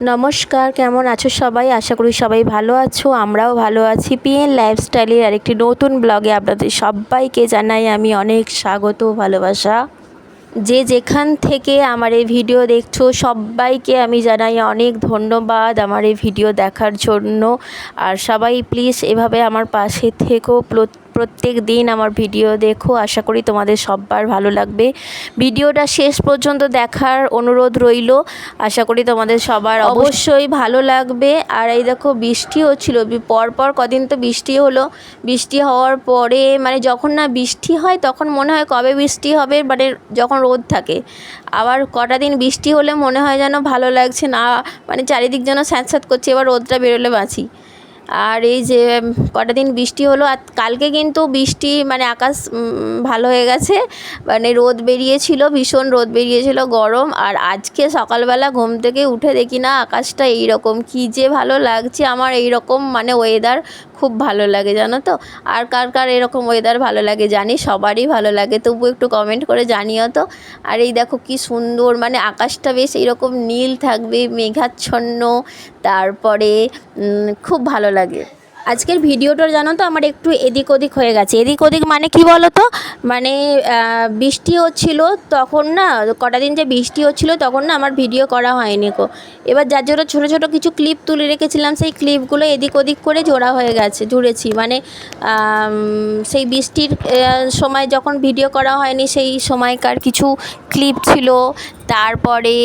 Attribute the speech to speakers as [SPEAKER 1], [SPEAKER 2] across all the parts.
[SPEAKER 1] নমস্কার, কেমন আছো সবাই? আশা করি সবাই ভালো আছো। আমরাও ভালো আছি। পিএন লাইফস্টাইলের আরেকটি নতুন ব্লগে আপনাদের সবাইকে জানাই আমি অনেক স্বাগত, ভালোবাসা। যে যেখান থেকে আমার এই ভিডিও দেখছো সবাইকে আমি জানাই অনেক ধন্যবাদ আমার এই ভিডিও দেখার জন্য। আর সবাই প্লিজ এভাবে আমার পাশে থেকো, প্রত্যেক দিন আমার ভিডিও দেখো। আশা করি তোমাদের সবার ভালো লাগবে। ভিডিওটা শেষ পর্যন্ত দেখার অনুরোধ রইল। আশা করি তোমাদের সবার অবশ্যই ভালো লাগবে। আর এই দেখো বৃষ্টি হচ্ছিল, পরপর কদিন তো বৃষ্টি হলো। বৃষ্টি হওয়ার পরে মানে যখন না বৃষ্টি হয় তখন মনে হয় কবে বৃষ্টি হবে, মানে যখন রোদ থাকে। আবার কটা দিন বৃষ্টি হলে মনে হয় যেন ভালো লাগছে না, মানে চারিদিক যেন স্যাঁতস্যাঁত করছে, এবার রোদটা বেরোলে বাঁচি। আর এই যে কটা দিন বৃষ্টি হলো, আর কালকে কিন্তু বৃষ্টি মানে আকাশ ভালো হয়ে গেছে, মানে রোদ বেরিয়েছিল, ভীষণ রোদ বেরিয়েছিল, গরম। আর আজকে সকালবেলা ঘুম থেকে উঠে দেখি না আকাশটা এইরকম, কী যে ভালো লাগছে আমার। এইরকম মানে ওয়েদার খুব ভালো লাগে জানো তো। আর কার কার এরকম ওয়েদার ভালো লাগে জানি, সবারই ভালো লাগে, তবু একটু কমেন্ট করে জানিও তো। আর এই দেখো কি সুন্দর, মানে আকাশটা বেশ এইরকম নীল থাকবে, মেঘাচ্ছন্ন, তারপরে খুব ভালো লাগে। আজকের ভিডিওটা জানো তো আমার একটু এদিক ওদিক হয়ে গেছে। এদিক ওদিক মানে কি বলো তো, মানে বৃষ্টি হচ্ছিলো তখন না, কটা দিন যে বৃষ্টি হচ্ছিলো তখন না আমার ভিডিও করা হয়নি গো। এবার যার জন্য ছোটো ছোটো কিছু ক্লিপ তুলে রেখেছিলাম, সেই ক্লিপগুলো এদিক ওদিক করে জোড়া হয়ে গেছে, জুড়েছি। মানে সেই বৃষ্টির সময় যখন ভিডিও করা হয়নি সেই সময়কার কিছু ক্লিপ ছিল। তারপরে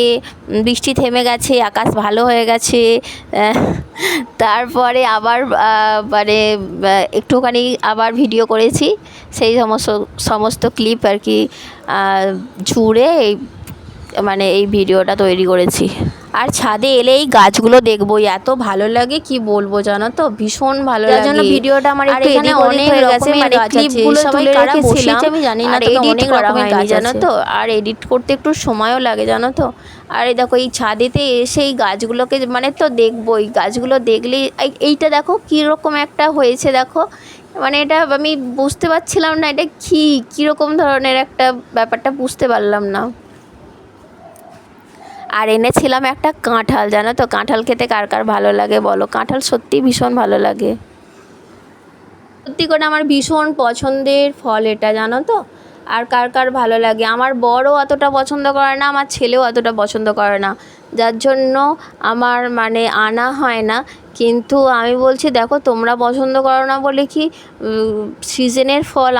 [SPEAKER 1] বৃষ্টি থেমে গেছে, আকাশ ভালো হয়ে গেছে, তারপরে আবার মানে একটুখানি আবার ভিডিও করেছি, সেই সমস্ত ক্লিপ আর কি জুড়ে মানে এই ভিডিওটা তৈরি করেছি। আর ছাদে এলে এই গাছগুলো দেখবো, এত ভালো লাগে কি বলবো জানো তো, ভীষণ ভালো লাগে। তার জন্য ভিডিওটা আমার একটু এদিক ওদিক হয়ে গেছে, মানে ক্লিপগুলো তুলে রেখেছিলাম, আমি জানি না তো অনেক রকমের গাছ জানো তো, আর এডিট করতে একটু সময়ও লাগে জানো তো। আর এই দেখো এই ছাদেতে এসে এই গাছগুলোকে মানে তো দেখবো, এই গাছগুলো দেখলেই এইটা দেখো কীরকম একটা হয়েছে দেখো, মানে এটা আমি বুঝতে পারছিলাম না এটা কীরকম ধরনের একটা ব্যাপারটা বুঝতে পারলাম না। আর এনেছিলাম একটা কাঁঠাল, জানো তো কাঁঠাল খেতে কার কার ভালো লাগে বলো? কাঁঠাল সত্যি ভীষণ ভালো লাগে, সত্যি করে আমার ভীষণ পছন্দের ফল এটা জানো তো। আর কার কার ভালো লাগে? আমার বড়ও অতটা পছন্দ করে না, আমার ছেলেও অতটা পছন্দ করে না, যার জন্য আমার মানে আনা হয় না। কিন্তু আমি বলছি দেখো তোমরা পছন্দ করো না বলে কি সিজনের ফল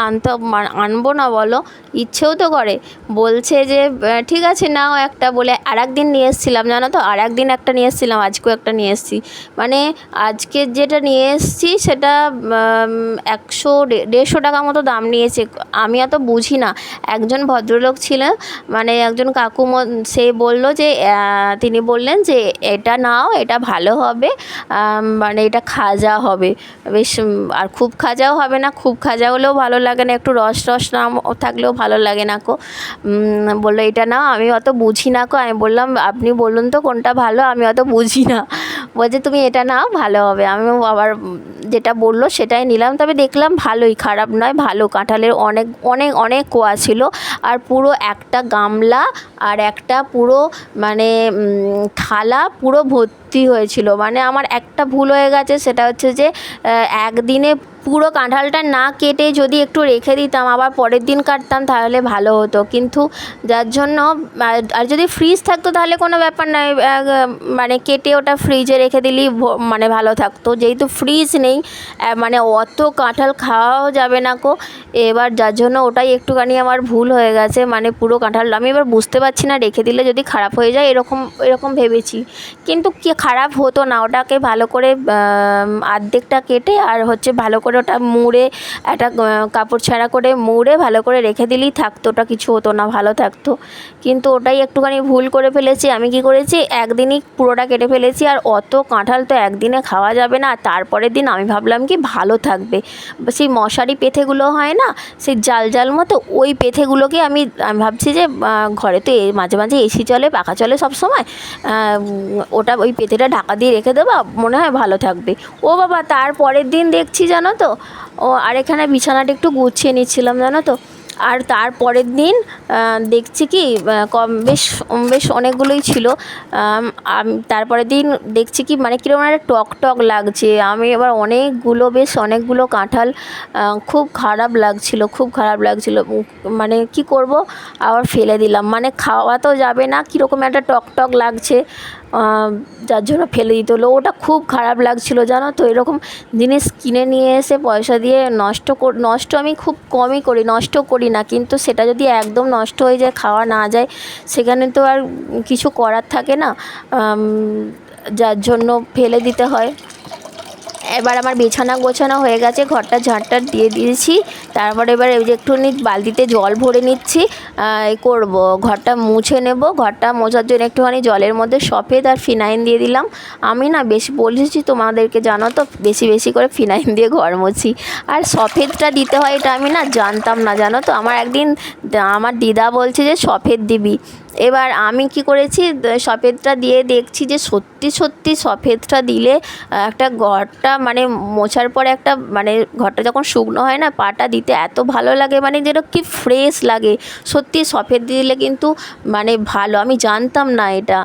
[SPEAKER 1] আনবো না বলো? ইচ্ছেও তো করে। বলছে যে ঠিক আছে নাও একটা, বলে আর একদিন নিয়ে এসেছিলাম জানো তো, আর একদিন একটা নিয়ে এসেছিলাম, আজকেও একটা নিয়ে এসেছি। মানে আজকে যেটা নিয়ে এসেছি সেটা 100-150 টাকা মতো দাম নিয়েছে। আমি অত বুঝি না। একজন ভদ্রলোক ছিলেন, মানে একজন কাকু, সে বললো যে তিনি বললেন যে এটা নাও, এটা ভালো হবে, মানে এটা খাজা হবে বেশ, আর খুব খাজাও হবে না, খুব খাজা হলেও ভালো লাগে না, একটু রস রস না থাকলেও ভালো লাগে না কো। বললো এটা নাও, আমি অত বুঝি না কো। আমি বললাম আপনি বলুন তো কোনটা ভালো, আমি অত বুঝি না। বলছে তুমি এটা নাও ভালো হবে। আমি আবার যেটা বললো সেটাই নিলাম, তবে দেখলাম ভালোই, খারাপ নয়, ভালো। কাঁঠালের অনেক অনেক অনেক কোয়া ছিল, আর পুরো একটা গামলা আর একটা পুরো মানে থালা পুরো ভর্তি হয়েছিল। মানে আমার একটা ভুল হয়ে গেছে, সেটা হচ্ছে যে একদিনে পুরো কাঁঠালটা না কেটে যদি একটু রেখে দিতাম, আবার পরের দিন কাটতাম তাহলে ভালো হতো। কিন্তু যার জন্য আর যদি ফ্রিজ থাকতো তাহলে কোনো ব্যাপার নয়, মানে কেটে ওটা ফ্রিজে রেখে দিলেই মানে ভালো থাকতো। যেহেতু ফ্রিজ নেই, মানে অত কাঁঠাল খাওয়াও যাবে না কো। এবার যার জন্য ওটাই একটুখানি আমার ভুল হয়ে গেছে, মানে পুরো কাঁঠাল আমি এবার বুঝতে পারছি না রেখে দিলে যদি খারাপ হয়ে যায়, এরকম ভেবেছি। কিন্তু কি খারাপ হতো না, ওটাকে ভালো করে অর্ধেকটা কেটে আর হচ্ছে ভালো করে ওটা মুড়ে, একটা কাপড় ছাড়া করে মুড়ে ভালো করে রেখে দিলেই থাকতো, ওটা কিছু হতো না, ভালো থাকতো। কিন্তু ওটাই একটুখানি ভুল করে ফেলেছি। আমি কি করেছি, একদিনই পুরোটা কেটে ফেলেছি, আর অত কাঁঠাল তো একদিনে খাওয়া যাবে না। তারপরের দিন আমি ভাবলাম কি ভালো থাকবে, সেই মশারি পেথেগুলো হয় না, সেই জাল জাল মতো ওই পেথেগুলোকে আমি ভাবছি যে ঘরে তো মাঝে মাঝে এসি চলে, পাখা চলে সব সময়, ওটা ওই পেথেটা ঢাকা দিয়ে রেখে দেবো, মনে হয় ভালো থাকবে। ও বাবা, তার পরের দিন দেখছি জানো তো, আর এখানে বিছানাটা একটু গুছিয়ে নিচ্ছিলাম জানো তো, আর তার পরের দিন দেখছি কি কম বেশ বেশ অনেকগুলোই ছিল। তারপরের দিন দেখছি কি মানে কীরকম একটা টক টক লাগছে। আমি এবার অনেকগুলো কাঁঠাল, খুব খারাপ লাগছিল, খুব খারাপ লাগছিল। মানে কি করব, আবার ফেলে দিলাম, মানে খাওয়া তো যাবে না, কীরকম একটা টক টক লাগছে, যার জন্য ফেলে দিতে হলো। ওটা খুব খারাপ লাগছিল জানো তো। এরকম জিনিস কিনে নিয়ে এসে পয়সা দিয়ে নষ্ট আমি খুব কমই করি, নষ্ট করি না, কিন্তু সেটা যদি একদম নষ্ট হয়ে যায়, খাওয়া না যায়, সেখানে তো আর কিছু করার থাকে না, যার জন্য ফেলে দিতে হয়। এবার আমার বিছানা গোছানো হয়ে গেছে, ঘরটা ঝাঁটটা দিয়ে দিয়েছি। তারপরে এবার এই যে একটুখানি বালতিতে জল ভরে নিচ্ছি, করব ঘরটা মুছে নেব। ঘরটা মোছার জন্য একটুখানি জলের মধ্যে সফেদ আর ফিনাইল দিয়ে দিলাম। আমি না বেশি বলেছি তোমাদেরকে, জানো তো, বেশি বেশি করে ফিনাইল দিয়ে ঘর মুছি। আর সফেদটা দিতে হয় এটা আমি না জানতাম না, জানো তো। আমার একদিন আমার দিদা বলছে যে সফেদ দিবি। এবার আমি কি করেছি, সফেদটা দিয়ে দেখছি যে সত্যি সত্যি সফেদটা দিলে একটা ঘরটা মানে মোছার পরে একটা মানে ঘরটা যখন শুকনো হয় না, পাটা দিতে এত ভালো লাগে, মানে যেন কি ফ্রেশ লাগে। সত্যি সফেদ দিলে কিন্তু মানে ভালো, আমি জানতাম না এটা।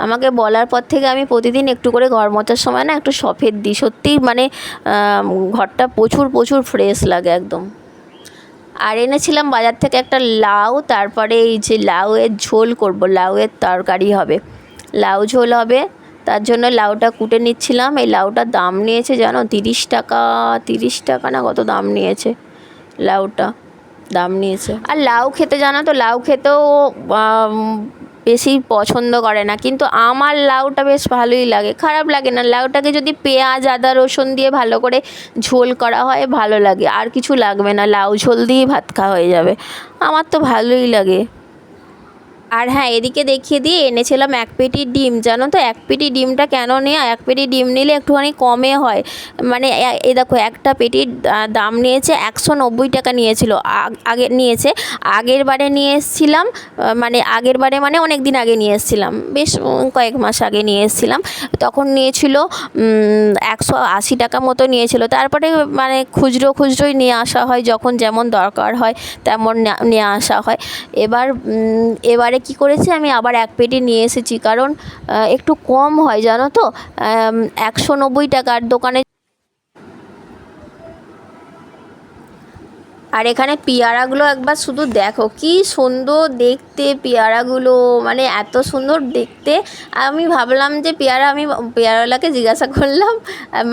[SPEAKER 1] আমাকে বলার পর থেকে আমি প্রতিদিন একটু করে ঘর মোছার সময় না একটু সফেদ দিই। সত্যিই মানে ঘরটা প্রচুর প্রচুর ফ্রেশ লাগে একদম। আর এনেছিলাম বাজার থেকে একটা লাউ, তারপরে এই যে লাউয়ের ঝোল করব, লাউয়ের তরকারি হবে, লাউ ঝোল হবে। তার জন্য লাউটা কুটে নিচ্ছিলাম। এই লাউটার দাম নিয়েছে জানো 30 টাকা, 30 টাকা না কত দাম নিয়েছে, লাউটা দাম নিয়েছে। আর লাউ খেতে, জানো তো, লাউ খেতেও বেশি পছন্দ করে না, কিন্তু আমার লাউটা বেশ ভালোই লাগে, খারাপ লাগে না। লাউটাকে যদি পেঁয়াজ আদা রসুন দিয়ে ভালো করে ঝোল করা হয় ভালো লাগে, আর কিছু লাগবে না, লাউ ঝোল দিয়েই ভাত খাওয়া হয়ে যাবে। আমার তো ভালোই লাগে। আর হ্যাঁ, এদিকে দেখিয়ে দিয়ে এনেছিলাম 1 পেটি ডিম, জানো তো। 1 পেটি ডিমটা কেন নেওয়া, 1 পেটি ডিম নিলে একটুখানি কমে হয়। মানে এই দেখো, একটা পেটির দাম নিয়েছে 190 টাকা নিয়েছিল, আগে নিয়েছে। আগের বারে নিয়ে এসেছিলাম, মানে অনেক দিন আগে নিয়ে এসেছিলাম, বেশ কয়েক মাস আগে নিয়ে এসেছিলাম, তখন নিয়েছিল 180 টাকা মতো নিয়েছিল। তারপরে মানে খুচরোই নিয়ে আসা হয়, যখন যেমন দরকার হয় তেমন নিয়ে আসা হয়। এবারে কি করেছি, আমি আবার 1 পেটি নিয়ে এসেছি, কারণ একটু কম হয় জানো তো, 190 টাকার দোকানে। আর এখানে পেয়ারাগুলো একবার শুধু দেখো, কি সুন্দর দেখতে পেয়ারাগুলো, মানে এত সুন্দর দেখতে। আমি ভাবলাম যে আমি পেয়ারাওয়ালাকে জিজ্ঞাসা করলাম,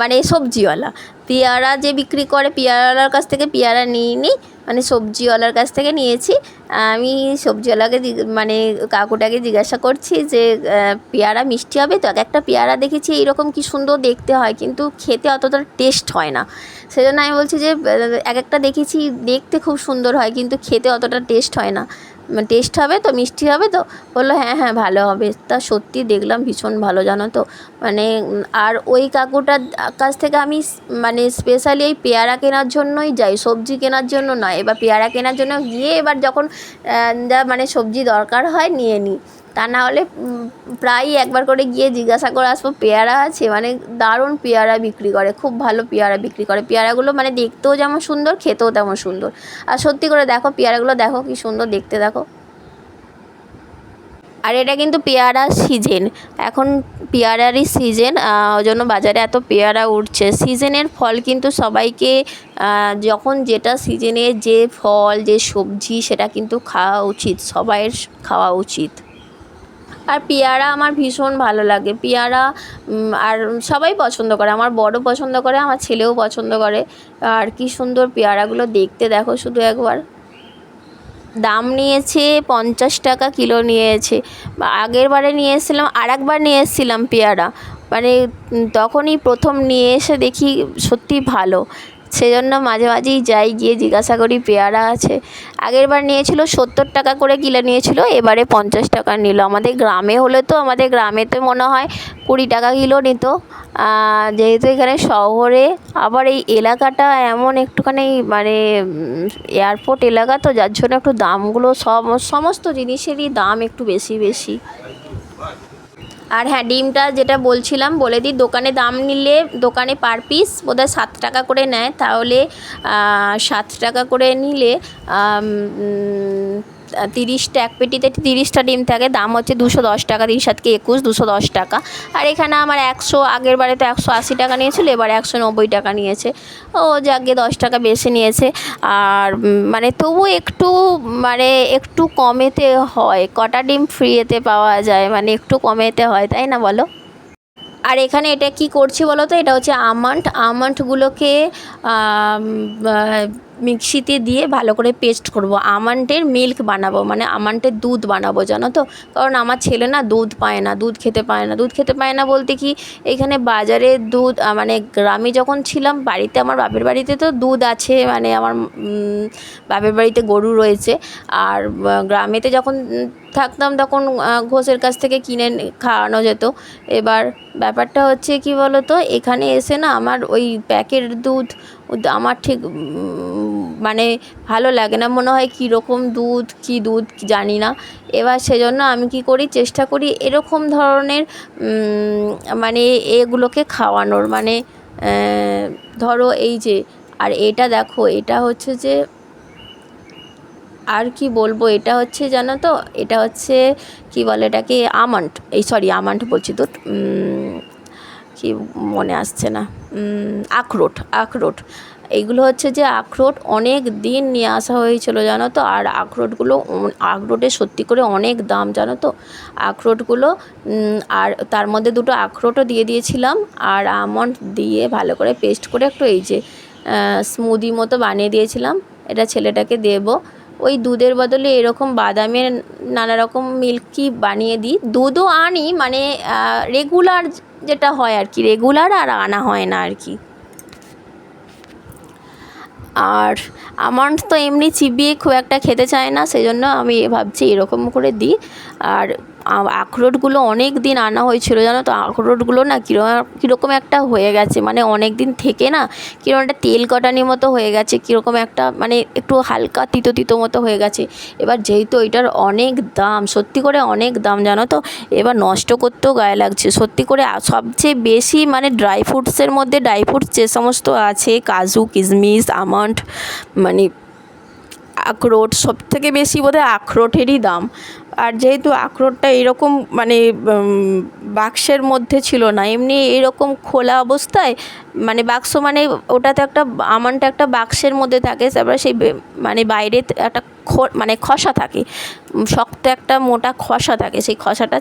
[SPEAKER 1] মানে সবজিওয়ালা, পেয়ারা যে বিক্রি করে পেয়ারাওয়ালার কাছ থেকে পেয়ারা নিইনি, মানে সবজিওয়ালার কাছ থেকে নিয়েছি। আমি সবজিওয়ালাকে মানে কাকুটাকে জিজ্ঞাসা করছি যে পেয়ারা মিষ্টি হবে তো। এক একটা পেয়ারা দেখেছি এইরকম কি সুন্দর দেখতে হয়, কিন্তু খেতে অতটা টেস্ট হয় না। সেজন্য আমি বলছি যে এক একটা দেখেছি দেখতে খুব সুন্দর হয়, কিন্তু খেতে অতটা টেস্ট হয় না। টেস্ট হবে তো, মিষ্টি হবে তো? বললো হ্যাঁ হ্যাঁ ভালো হবে। তা সত্যি দেখলাম ভীষণ ভালো, জানো তো। মানে আর ওই কাকুটার কাছ থেকে আমি মানে স্পেশালি এই পেয়ারা কেনার জন্যই যাই, সবজি কেনার জন্য নয়। এবার পেয়ারা কেনার জন্য গিয়ে এবার যখন যা মানে সবজি দরকার হয় নিয়ে নিই, তা না হলে প্রায়ই একবার করে গিয়ে জিজ্ঞাসা করে আসবো পেয়ারা আছে। মানে দারুণ পেয়ারা বিক্রি করে, খুব ভালো পেয়ারা বিক্রি করে। পেয়ারাগুলো মানে দেখতেও যেমন সুন্দর, খেতেও তেমন সুন্দর। আর সত্যি করে দেখো পেয়ারাগুলো, দেখো কি সুন্দর দেখতে, দেখো। আর এটা কিন্তু পেয়ারার সিজন, এখন পেয়ারারই সিজন, ওই জন্য বাজারে এত পেয়ারা উঠছে। সিজনের ফল কিন্তু সবাইকে, যখন যেটা সিজনে যে ফল যে সবজি সেটা কিন্তু খাওয়া উচিত, সবাইয়ের খাওয়া উচিত। আর পেয়ারা আমার ভীষণ ভালো লাগে, পেয়ারা আর সবাই পছন্দ করে, আমার বড় পছন্দ করে, আমার ছেলেও পছন্দ করে। আর কি সুন্দর পেয়ারাগুলো দেখতে, দেখো শুধু একবার। দাম নিয়েছে 50 টাকা কিলো নিয়েছে। আগের বারে নিয়ে এসেছিলাম, আর একবার নিয়ে এসেছিলাম পেয়ারা, মানে তখনই প্রথম নিয়ে এসে দেখি সত্যি ভালো, সেজন্য মাঝে মাঝেই যাই, গিয়ে জিজ্ঞাসা করি পেয়ারা আছে। আগের বার নিয়েছিল 70 টাকা করে কিলো নিয়েছিল, এবারে 50 টাকা নিল। আমাদের গ্রামে হলে তো, আমাদের গ্রামেতে মনে হয় 20 টাকা কিলো নিত। যেহেতু এখানে শহরে, আবার এই এলাকাটা এমন একটুখানি মানে এয়ারপোর্ট এলাকা তো, যার জন্য একটু দামগুলো সমস্ত জিনিসেরই দাম একটু বেশি বেশি। আর হ্যাঁ, ডিমটা যেটা বলছিলাম বলে দিই, দোকানে দাম নিলে দোকানে পার পিস বোধহয় 7 টাকা করে নেয়, তাহলে 7 টাকা করে নিলে 30টা, এক পেটিতে 30টা ডিম থাকে, দাম হচ্ছে 210 টাকা, 30 21 210 টাকা। আর এখানে আমার 100, আগের বারে তো 180 টাকা নিয়েছিল, এবার 190 টাকা নিয়েছে। ও যাকে 10 টাকা বেশি নিয়েছে। আর মানে তবু একটু, মানে একটু কমেতে হয়, কটা ডিম ফ্রিতে পাওয়া যায়, মানে একটু কমেতে হয়, তাই না বলো? আর এখানে এটা কি করছি বলো তো, এটা হচ্ছে আমন্ডগুলোকে মিক্সিতে দিয়ে ভালো করে পেস্ট করব, আমন্ডের মিল্ক বানাবো, মানে আমন্ডের দুধ বানাবো, জানো তো। কারণ আমার ছেলে না দুধ পায় না, দুধ খেতে পায় না বলতে কি, এখানে বাজারে দুধ, মানে গ্রামে যখন ছিলাম বাড়িতে, আমার বাপের বাড়িতে তো দুধ আছে, মানে আমার বাপের বাড়িতে গরু রয়েছে। আর গ্রামেতে যখন থাকতাম তখন ঘোষের কাছ থেকে কিনে খাওয়ানো যেত। এবার ব্যাপারটা হচ্ছে কি বলো তো, এখানে এসে না আমার ওই প্যাকেট দুধ আমার ঠিক মানে ভালো লাগে না, মনে হয় কীরকম দুধ, কী দুধ জানি না। এবার সেজন্য আমি কি করি, চেষ্টা করি এরকম ধরনের মানে এগুলোকে খাওয়ানোর, মানে ধরো এই যে, আর এটা দেখো, এটা হচ্ছে যে, আর কি বলবো, এটা হচ্ছে জানো তো, এটা হচ্ছে কি বলে এটাকে, আমন্ড বলছি তো, কি মনে আসছে না, আখরোট। এইগুলো হচ্ছে যে আখরোট, অনেক দিন নিয়ে আসা হয়েছিল জানো তো। আর আখরোটের সত্যি করে অনেক দাম জানো তো আখরোটগুলো। আর তার মধ্যে 2টো আখরোটও দিয়ে দিয়েছিলাম, আর আমন্ড দিয়ে ভালো করে পেস্ট করে একটু এই যে স্মুদি মতো বানিয়ে দিয়েছিলাম। এটা ছেলেটাকে দেবো। ওই দুধের বদলে এরকম বাদামের নানা রকম মিল্কি বানিয়ে দিই। দুধও আনি, মানে রেগুলার যেটা হয় আর কি, রেগুলার আর আনা হয় না আর কি। আর আমন্ড তো এমনি চিবিয়ে খুব একটা খেতে চায় না, সেই জন্য আমি ভাবছি এরকম করে দিই। আর আখরোটগুলো অনেক দিন আনা হয়েছিল জানো তো, আখরোটগুলো না কীরকম একটা হয়ে গেছে, মানে অনেক দিন থেকে না কীরকম একটা তেল কটানির মতো হয়ে গেছে, কীরকম একটা মানে একটু হালকা তিতো তিতো মতো হয়ে গেছে। এবার যেহেতু এটার অনেক দাম, সত্যি করে অনেক দাম জানো তো, এবার নষ্ট করতেও গায়ে লাগছে সত্যি করে। সবচেয়ে বেশি মানে ড্রাই ফ্রুটস যে সমস্ত আছে, কাজু কিশমিশ আমন্ড, মানে আখরোট, সবথেকে বেশি বোধহয় আখরোটেরই দাম। আর যেহেতু আখরোটটা এরকম মানে বাক্সের মধ্যে ছিল না, এমনি এরকম খোলা অবস্থায়, মানে বাক্স মানে ওটাতে একটা আমন্ডটা একটা বাক্সের মধ্যে থাকে, তারপরে সেই মানে বাইরে একটা মানে খসা থাকে, শক্ত একটা মোটা খসা থাকে, সেই খসাটা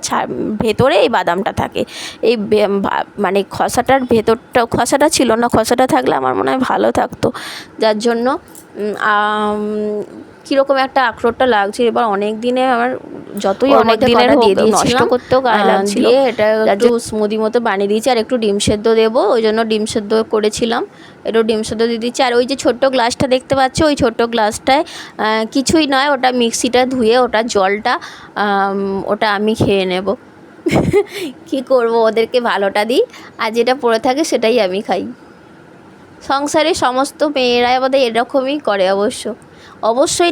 [SPEAKER 1] ভেতরে এই বাদামটা থাকে। এই মানে খসাটা ছিল না, খসাটা থাকলে আমার মনে হয় ভালো থাকতো, যার জন্য কীরকম একটা আখরোটটা লাগছে। এবার অনেক দিনে আমার যতই অনেক দিনের দিয়ে নষ্ট করতেও গায়ে লাগছিল, এটা একটু স্মুদি মতো বানিয়ে দিয়েছি। আর একটু ডিম সেদ্ধ দেবো, ওই জন্য ডিম সেদ্ধ করেছিলাম, একটু ডিম সেদ্ধ দিয়ে দিচ্ছি। আর ওই যে ছোট্ট গ্লাসটা দেখতে পাচ্ছ, ওই ছোট্ট গ্লাসটায় কিছুই নয়, ওটা মিক্সিটা ধুয়ে ওটা জলটা ওটা আমি খেয়ে নেব। কি করব, ওদেরকে ভালোটা দিই, আর যেটা পড়ে থাকে সেটাই আমি খাই। সংসারে সমস্ত মেয়েরাই আমাদের এরকমই করে। অবশ্যই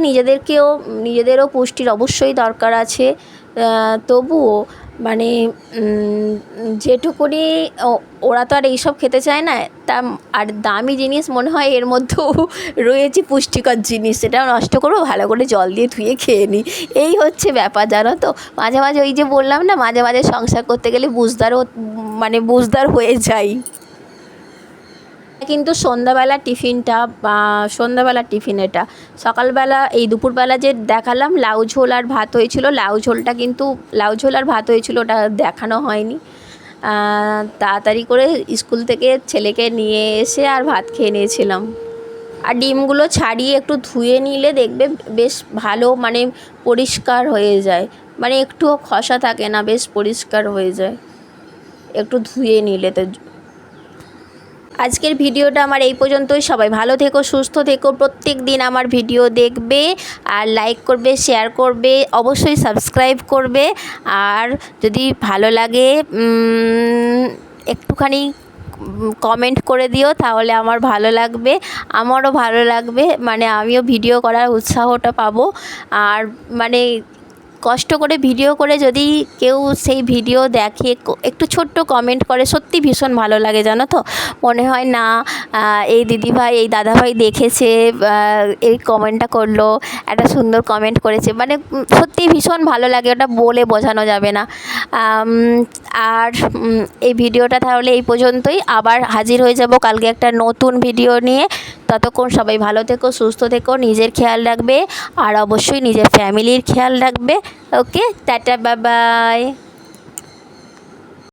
[SPEAKER 1] নিজেদেরও পুষ্টির অবশ্যই দরকার আছে, তবুও মানে যেটুকুনি ওরা তো আর এইসব খেতে চায় না, আর দামি জিনিস মনে হয় এর মধ্যেও রয়েছে পুষ্টিকর জিনিস, সেটা নষ্ট করবো, ভালো করে জল দিয়ে ধুয়ে খেয়ে নিই, এই হচ্ছে ব্যাপার জানো তো। মাঝে মাঝে ওই যে বললাম না, মাঝে মাঝে সংসার করতে গেলে বুঝদার হয়ে যাই। কিন্তু সন্ধ্যাবেলার টিফিন এটা। সকালবেলা এই দুপুরবেলা যে দেখালাম লাউ ঝোল আর ভাত হয়েছিল, লাউ ঝোল আর ভাত হয়েছিল, ওটা দেখানো হয়নি। তাড়াতাড়ি করে স্কুল থেকে ছেলেকে নিয়ে এসে আর ভাত খেয়ে নিয়েছিলাম। আর ডিমগুলো ছাড়িয়ে একটু ধুয়ে নিলে দেখবে বেশ ভালো, মানে পরিষ্কার হয়ে যায়, মানে একটুও খসা থাকে না, বেশ পরিষ্কার হয়ে যায় একটু ধুয়ে নিলে। তো আজকের ভিডিওটা আমার এই পর্যন্তই। সবাই ভালো থেকো, সুস্থ থেকো, প্রত্যেক দিন আমার ভিডিও দেখবে, আর লাইক করবে, শেয়ার করবে, অবশ্যই সাবস্ক্রাইব করবে। আর যদি ভালো লাগে একটুখানি কমেন্ট করে দিও, তাহলে আমারও ভালো লাগবে, মানে আমিও ভিডিও করার উৎসাহটা পাবো। আর মানে কষ্ট করে ভিডিও করে যদি কেউ সেই ভিডিও দেখে, একটু ছোট্ট কমেন্ট করে, সত্যি ভীষণ ভালো লাগে জানো তো। মনে হয় না এই দিদিভাই এই দাদাভাই দেখেছে, এই কমেন্টটা করলো, একটা সুন্দর কমেন্ট করেছে, মানে সত্যিই ভীষণ ভালো লাগে, ওটা বলে বোঝানো যাবে না। আর এই ভিডিওটা তাহলে এই পর্যন্তই, আবার হাজির হয়ে যাব কালকে একটা নতুন ভিডিও নিয়ে। ততক্ষণ সবাই ভালো থেকো, সুস্থ থেকো, নিজের খেয়াল রাখবে আর অবশ্যই নিজের ফ্যামিলির খেয়াল রাখবে। ওকে, টাটা, বাই বাই।